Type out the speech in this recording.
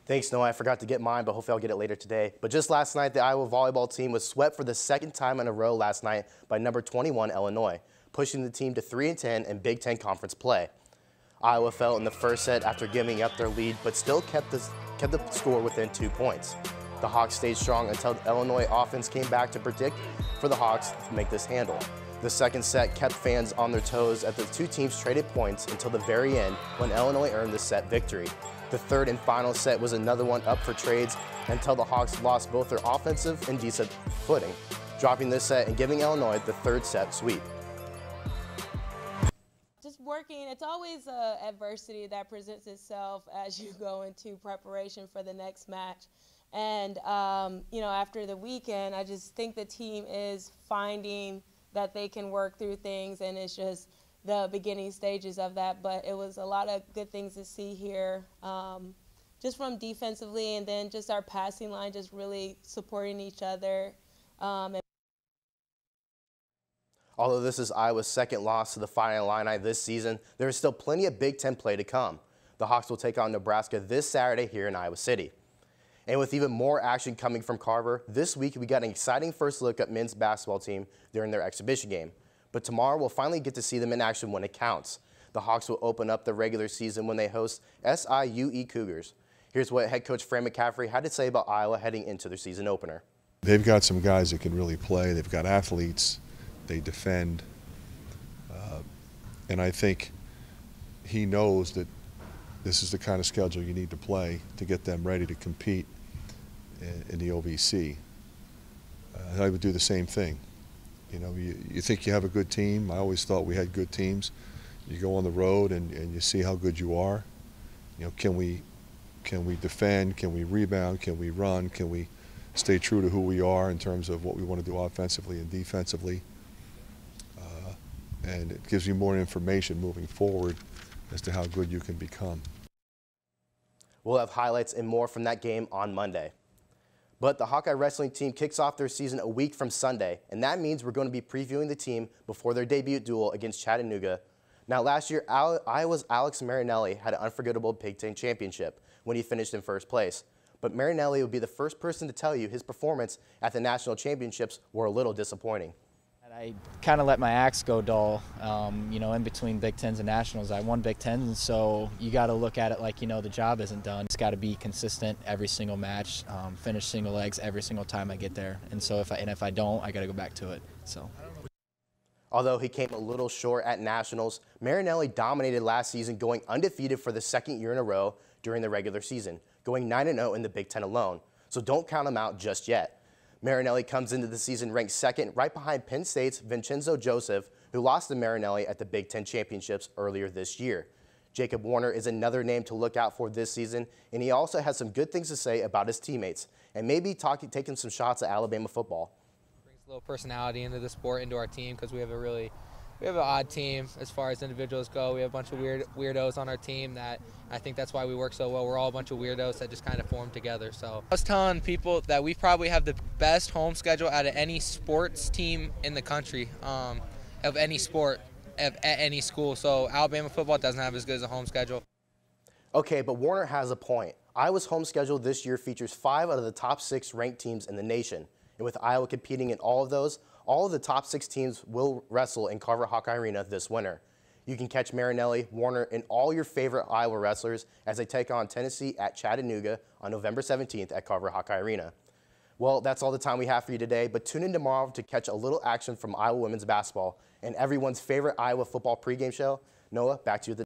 Thanks, Noah. I forgot to get mine, but hopefully I'll get it later today. But just last night, the Iowa volleyball team was swept for the second time in a row last night by number 21 Illinois, pushing the team to 3-10 in Big Ten Conference play. Iowa fell in the first set after giving up their lead, but still kept the score within 2 points. The Hawks stayed strong until the Illinois offense came back to predict for the Hawks to make this handle. The second set kept fans on their toes as the two teams traded points until the very end when Illinois earned the set victory. The third and final set was another one up for trades until the Hawks lost both their offensive and defensive footing, dropping this set and giving Illinois the third set sweep. Just working, it's always adversity that presents itself as you go into preparation for the next match. And, you know, after the weekend, I just think the team is finding that they can work through things, and it's just the beginning stages of that. But it was a lot of good things to see here, just from defensively, and then just our passing line just really supporting each other. Although this is Iowa's second loss to the Fighting Illini this season, there is still plenty of Big Ten play to come. The Hawks will take on Nebraska this Saturday here in Iowa City. And with even more action coming from Carver, this week we got an exciting first look at men's basketball team during their exhibition game. But tomorrow we'll finally get to see them in action when it counts. The Hawks will open up the regular season when they host SIUE Cougars. Here's what head coach Fran McCaffrey had to say about Iowa heading into their season opener. They've got some guys that can really play. They've got athletes. They defend. And I think he knows that this is the kind of schedule you need to play to get them ready to compete in the OVC. I would do the same thing. You know, you think you have a good team. I always thought we had good teams. You go on the road and you see how good you are. You know, can we defend? Can we rebound? Can we run? Can we stay true to who we are in terms of what we want to do offensively and defensively? And it gives you more information moving forward as to how good you can become. We'll have highlights and more from that game on Monday. But the Hawkeye wrestling team kicks off their season a week from Sunday, and that means we're going to be previewing the team before their debut duel against Chattanooga. Now, last year, Iowa's Alex Marinelli had an unforgettable Big Ten championship when he finished in first place. But Marinelli would be the first person to tell you his performance at the national championships were a little disappointing. I kind of let my axe go dull, you know, in between Big Tens and Nationals. I won Big Tens, and so you got to look at it like, you know, the job isn't done. It's got to be consistent every single match, finish single legs every single time I get there. And so if I don't, I got to go back to it. So. Although he came a little short at Nationals, Marinelli dominated last season, going undefeated for the second year in a row during the regular season, going 9-0 in the Big Ten alone. So don't count him out just yet. Marinelli comes into the season ranked second, right behind Penn State's Vincenzo Joseph, who lost to Marinelli at the Big Ten Championships earlier this year. Jacob Warner is another name to look out for this season, and he also has some good things to say about his teammates, and maybe taking some shots at Alabama football. Brings a little personality into the sport, into our team, because we have an odd team as far as individuals go. We have a bunch of weirdos on our team that I think that's why we work so well. We're all a bunch of weirdos that just kind of form together. So I was telling people that we probably have the best home schedule out of any sports team in the country, of any sport, at any school. So Alabama football doesn't have as good as a home schedule. Okay, but Warner has a point. Iowa's home schedule this year features 5 out of the top 6 ranked teams in the nation. And with Iowa competing in all of those, all of the top 6 teams will wrestle in Carver Hawkeye Arena this winter. You can catch Marinelli, Warner, and all your favorite Iowa wrestlers as they take on Tennessee at Chattanooga on November 17th at Carver Hawkeye Arena. Well, that's all the time we have for you today, but tune in tomorrow to catch a little action from Iowa women's basketball and everyone's favorite Iowa football pregame show. Noah, back to you at the